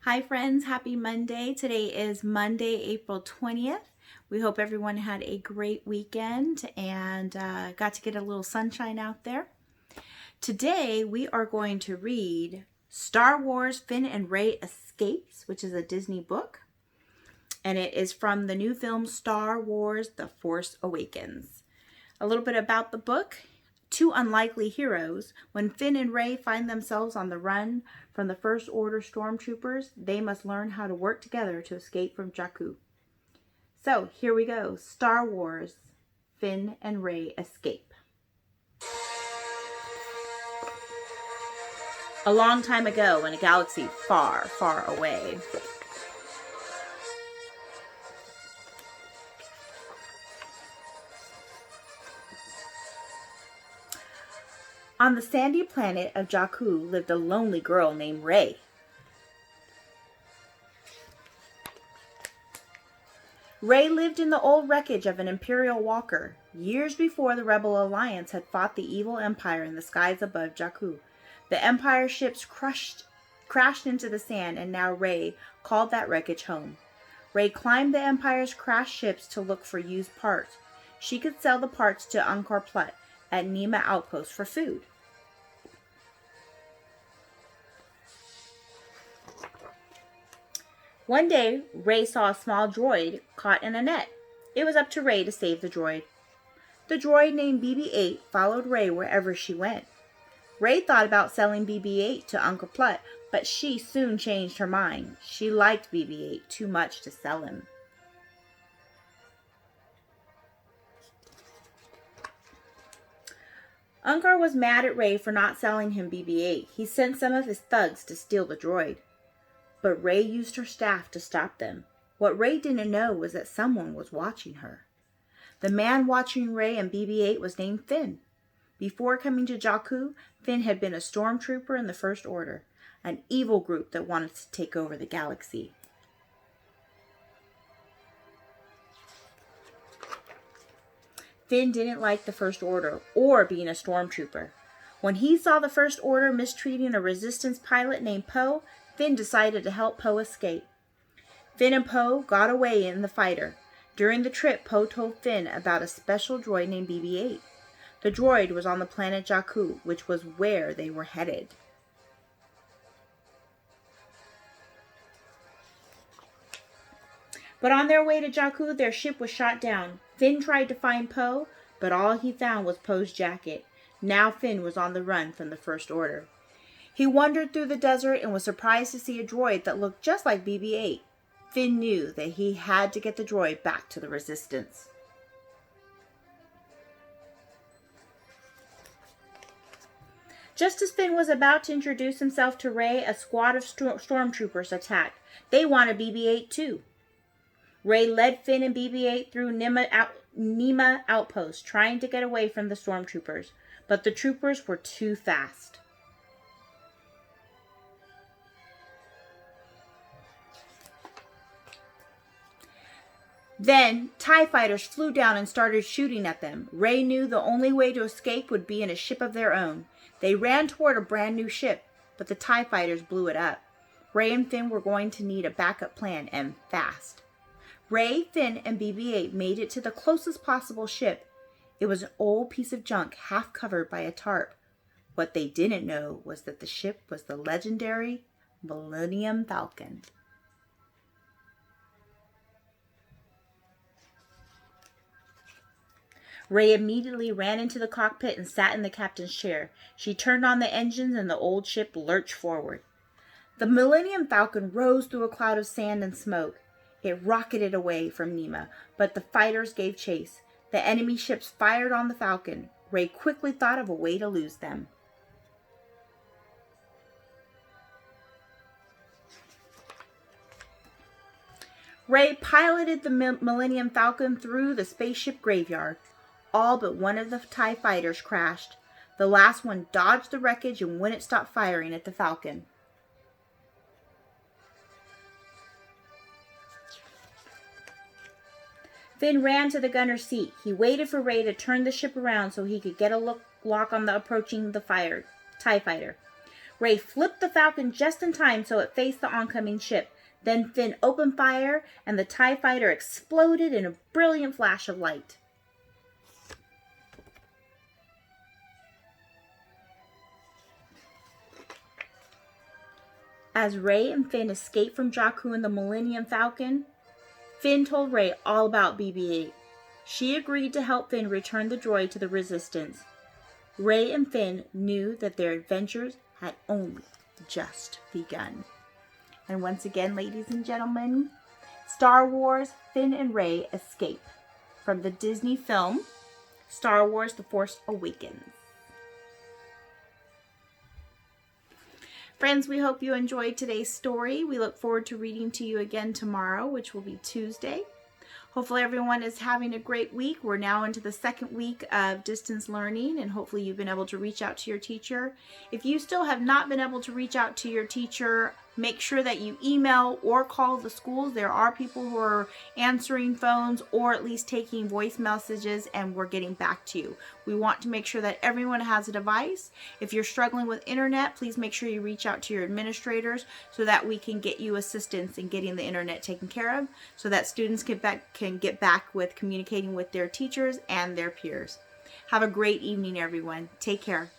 Hi friends, happy Monday. Today is Monday, April 20th. We hope everyone had a great weekend and got to get a little sunshine out there. Today we are going to read Star Wars Finn and Rey Escapes, which is a Disney book. And it is from the new film Star Wars The Force Awakens. A little bit about the book. Two unlikely heroes. When Finn and Rey find themselves on the run from the First Order stormtroopers, they must learn how to work together to escape from Jakku. So here we go. Star Wars Finn and Rey Escape. A long time ago in a galaxy far, far away. On the sandy planet of Jakku lived a lonely girl named Rey. Rey lived in the old wreckage of an Imperial walker. Years before the Rebel Alliance had fought the evil Empire in the skies above Jakku. The Empire ships crashed into the sand, and now Rey called that wreckage home. Rey climbed the Empire's crashed ships to look for used parts. She could sell the parts to Angkor Plut at Nima Outpost for food. One day, Rey saw a small droid caught in a net. It was up to Rey to save the droid. The droid named BB-8 followed Rey wherever she went. Rey thought about selling BB-8 to Angkor Plut, but she soon changed her mind. She liked BB-8 too much to sell him. Angkor was mad at Rey for not selling him BB-8. He sent some of his thugs to steal the droid. But Rey used her staff to stop them. What Rey didn't know was that someone was watching her. The man watching Rey and BB-8 was named Finn. Before coming to Jakku, Finn had been a stormtrooper in the First Order, an evil group that wanted to take over the galaxy. Finn didn't like the First Order or being a stormtrooper. When he saw the First Order mistreating a Resistance pilot named Poe, Finn decided to help Poe escape. Finn and Poe got away in the fighter. During the trip, Poe told Finn about a special droid named BB-8. The droid was on the planet Jakku, which was where they were headed. But on their way to Jakku, their ship was shot down. Finn tried to find Poe, but all he found was Poe's jacket. Now Finn was on the run from the First Order. He wandered through the desert and was surprised to see a droid that looked just like BB-8. Finn knew that he had to get the droid back to the Resistance. Just as Finn was about to introduce himself to Rey, a squad of stormtroopers attacked. They wanted BB-8 too. Rey led Finn and BB-8 through Nima Outpost, trying to get away from the stormtroopers, but the troopers were too fast. Then, TIE fighters flew down and started shooting at them. Rey knew the only way to escape would be in a ship of their own. They ran toward a brand new ship, but the TIE fighters blew it up. Rey and Finn were going to need a backup plan, and fast. Rey, Finn, and BB-8 made it to the closest possible ship. It was an old piece of junk, half covered by a tarp. What they didn't know was that the ship was the legendary Millennium Falcon. Rey immediately ran into the cockpit and sat in the captain's chair. She turned on the engines and the old ship lurched forward. The Millennium Falcon rose through a cloud of sand and smoke. It rocketed away from Nima, but the fighters gave chase. The enemy ships fired on the Falcon. Rey quickly thought of a way to lose them. Rey piloted the Millennium Falcon through the spaceship graveyard. All but one of the TIE fighters crashed. The last one dodged the wreckage and wouldn't stop firing at the Falcon. Finn ran to the gunner's seat. He waited for Rey to turn the ship around so he could get a lock on the approaching TIE fighter. Rey flipped the Falcon just in time so it faced the oncoming ship. Then Finn opened fire, and the TIE fighter exploded in a brilliant flash of light. As Rey and Finn escaped from Jakku in the Millennium Falcon, Finn told Rey all about BB-8. She agreed to help Finn return the droid to the Resistance. Rey and Finn knew that their adventures had only just begun. And once again, ladies and gentlemen, Star Wars Finn Rey Escape from the Disney film Star Wars The Force Awakens. Friends, we hope you enjoyed today's story. We look forward to reading to you again tomorrow, which will be Tuesday. Hopefully everyone is having a great week. We're now into the second week of distance learning, and hopefully you've been able to reach out to your teacher. If you still have not been able to reach out to your teacher, make sure that you email or call the schools. There are people who are answering phones or at least taking voice messages, and we're getting back to you. We want to make sure that everyone has a device. If you're struggling with internet, please make sure you reach out to your administrators so that we can get you assistance in getting the internet taken care of, so that students can get back with communicating with their teachers and their peers. Have a great evening, everyone. Take care.